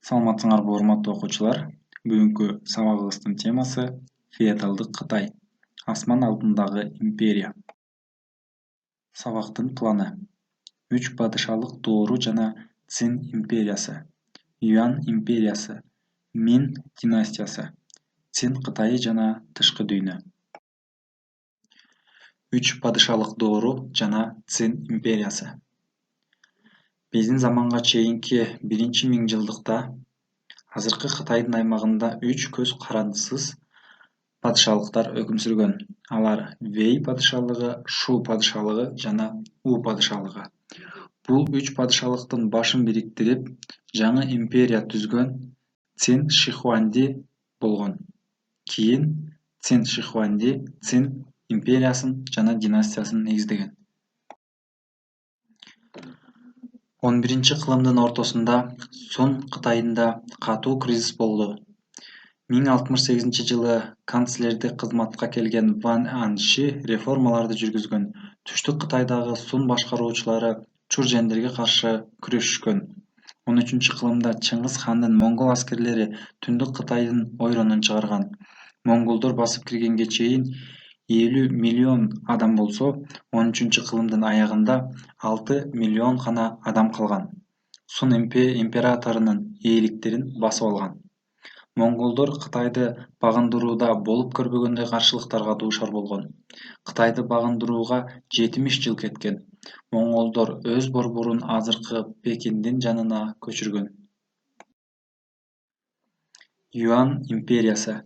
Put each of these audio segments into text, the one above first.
Саламатсыңарбы урматтуу окуучулар. Бүгүнкү сабагыбыздын темасы феодалдык Кытай. Асман алдындагы империя. Сабактын планы: 3 падышалык доору жана Цин империясы, Юань империясы, Мин династиясы, Цин Кытайы жана тышкы дүйнө. 3 падышалык доору жана Цин империясы. Биздин заманга чейинки 1-миңжылдыкта азыркы Кытайдын аймагында 3 көз карандысыз падышалыктар өкүм сүргөн. Алар Вэй падышалыгы, Шу падышалыгы жана У падышалыгы. Бул 3 падышалыктын башын бириктирип, жаңы империя түзгөн Цин Шихуанди болгон. Кийин Цин Шихуанди Цин империясын жана династиясын негиздеген. 11-кылымдын ортосунда Сун Кытайында катуу кризис болду. 1068-жылы канцлердик кызматка келген Ван Анши реформаларды жүргүзгөн. Түштүк Кытайдагы Сун башкаруучулары чуржендерге каршы күрөшүшкөн. 13-кылымда Чыңгыз хандын моңгол аскерлери Түндүк Кытайдын ойронун чыгарган. Монголдор басып киргенге чейин 50 миллион адам болсо, 13-кылымдын аягында 6 миллион гана адам калган. Сун императорунун ээликтерин басып алган. Монголдор Кытайды багындырууда болуп көрбөгөндөй каршылыктарга дуушар болгон. Кытайды багындырууга 70 жыл кеткен. Монголдор өз борборун азыркы Пекиндин жанына көчүргөн. Юань империясы.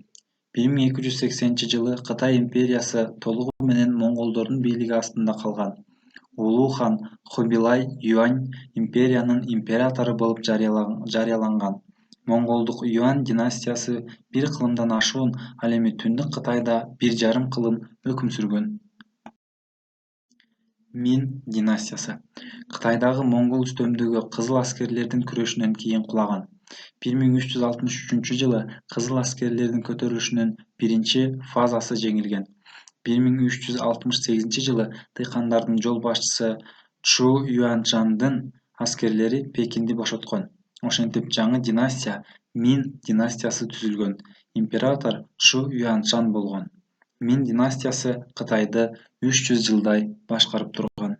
1280-жылы Кытай империясы толугу менен монголдордун бийлиги астында калган. Улуу хан Хубилай Юань империянын императору болуп жарыяланган. Монголдук Юань династиясы 1 кылымдан ашуун, ал эми Түндүк Кытайда 1,5 кылым өкүм сүргөн. Мин династиясы. Кытайдагы моңгол үстөмдүгү кызыл аскерлердин күрөшүнөн кийин кулаган. 1363-жылы кызыл аскерлердин көтөрүлүшүнүн биринчи фазасы жеңилген. 1368-жылы тыйкандардын жол башчысы Чжу Юаньчжандын аскерлери Пекинди бошоткон. Ошентип жаңы династия Мин династиясы түзүлгөн. Император Чжу Юаньчжан болгон. Мин династиясы Кытайды 300 жылдай башкарып турган.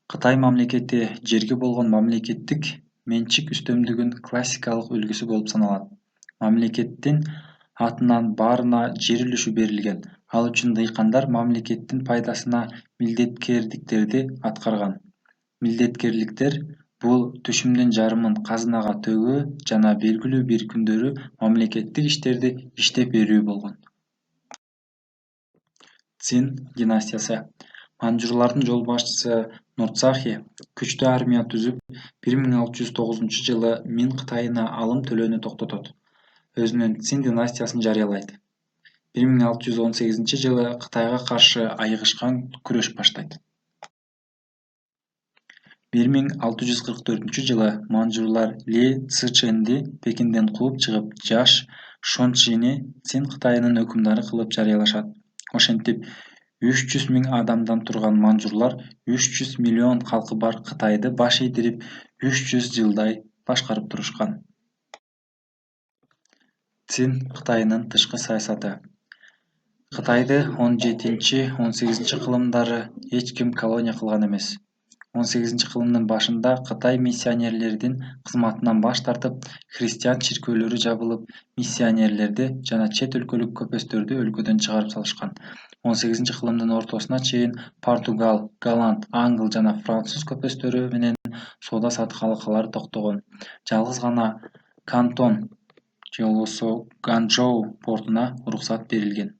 Кытай мамлекети жерге болгон мамлекеттик менчик үстөмдүгүн классикалык үлгүсү болуп саналат. Мамлекеттин атынан баарына жер үлүшү берилген. Ал үчүн дыйкандар мамлекеттин пайдасына милдеткерликтерди аткарган. Милдеткерликтер бул түшүмдүн жарымын казынага төгүү жана белгилүү бир күндөрү мамлекеттик иштерди иштеп берүү болгон. Цин династиясы. Манжурлардын жол башчысы Нурцахи күчтүү армия түзүп, 1609-жылы Мин Кытайына алым төлөөнү токтотот. Өзүнүн Цин династиясын жарыялайт. 1618-жылы Кытайга каршы айыгышкан күрөш баштайт. 1644-жылы манжурлар Ли Цзычэнди Пекинден кууп чыгып, жаш Шончжини Цин Кытайынын өкүмдары кылып жарыялашат. Ошентип 300 миң адамдан турган манжурлар 300 миллион калкы бар Кытайды баш ийдирип 300 жылдай башкарып турушкан. Цин Кытайынын тышкы саясаты. Кытайды 17-18 кылымдары эч ким колония кылган эмес. 18-кылымдын башында Кытай миссионерлердин кызматынан баш тартып, христиан чиркөөлөрү жабылып, миссионерлерди жана чет өлкөлүк көпөстөрдү өлкөдөн чыгарып салышкан. 18-кылымдын ортосуна чейин Португал, Голланд, Англ жана Француз көпөстөрү менен соода саттык алакалары токтогон. Жалгыз гана Кантон же болбосо Ганчжоу портуна уруксат берилген.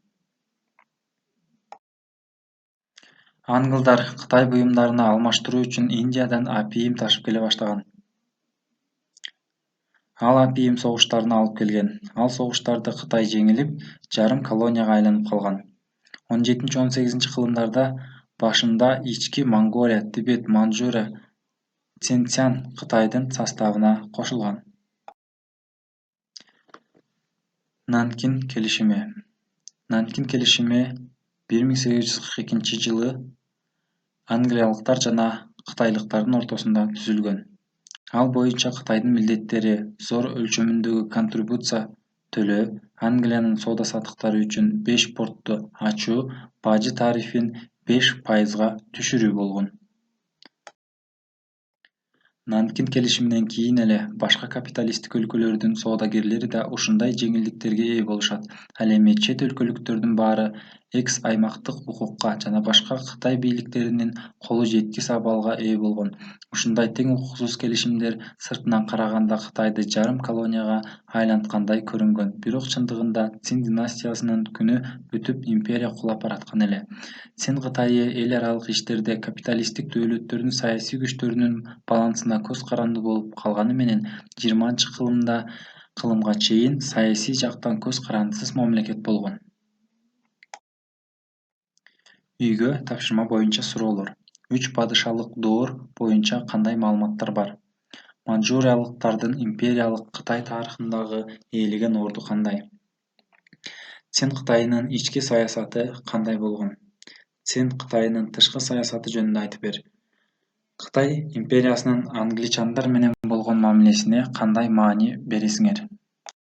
Англдар Кытай буюмдарына алмаштыруу үчүн Индиядан апийим ташып келе баштаган. Ал апийим согуштарына алып келген. Ал согуштарды Кытай жеңилип, жарым колонияга айланып калган. 17-18 кылымдарда башында ички Монголия, Тибет, Манчжурия, Цинцян Кытайдын составына кошулган. Нанкин келишими. Нанкин келишими 1842-жылы англиялыктар жана кытайлыктардын ортосунда түзүлгөн. Ал боюнча Кытайдын милдеттери зор өлчөмүндөгү контрибуция төлөө, Англиянын соода-саттыктары үчүн 5 портту ачуу, бажы тарифин 5% түшүрүү болгон. Нанкин келишиминен кийин эле башка капиталисттик өлкөлөрдүн соодагерлери да ушундай жеңилдиктерге ээ болушат. Ал эми чет өлкөлүктөрдүн баары экс-аймактык укукка жана башка Кытай бийликтеринин колу жеткис абалга ээ болгон. Ушундай тең укуксуз келишимдер сыртынан караганда Кытайды жарым колонияга айланткандай көрүнгөн, бирок чындыгында Цин династиясынын күнү бүтүп империя кулап бараткан эле. Цин Кытайы эл аралык иштерде капиталисттик дөөлөттөрдүн саясий күчтөрүнүн балансына көз каранды болуп калганы менен 20-кылымга чейин саясий жактан көз карандысыз мамлекет болгон. Үйгө тапшырма боюнча суроолор. 3 падышалык доор боюнча кандай маалыматтар бар? Манчжуриялыктардын империялык Кытай тарыхындагы ээлеген орду кандай? Цин Кытайынын ички саясаты кандай болгон? Цин Кытайынын тышкы саясаты жөнүндө айтып бер. Кытай империясынын англичандар менен болгон мамилесине кандай маани бересиңер?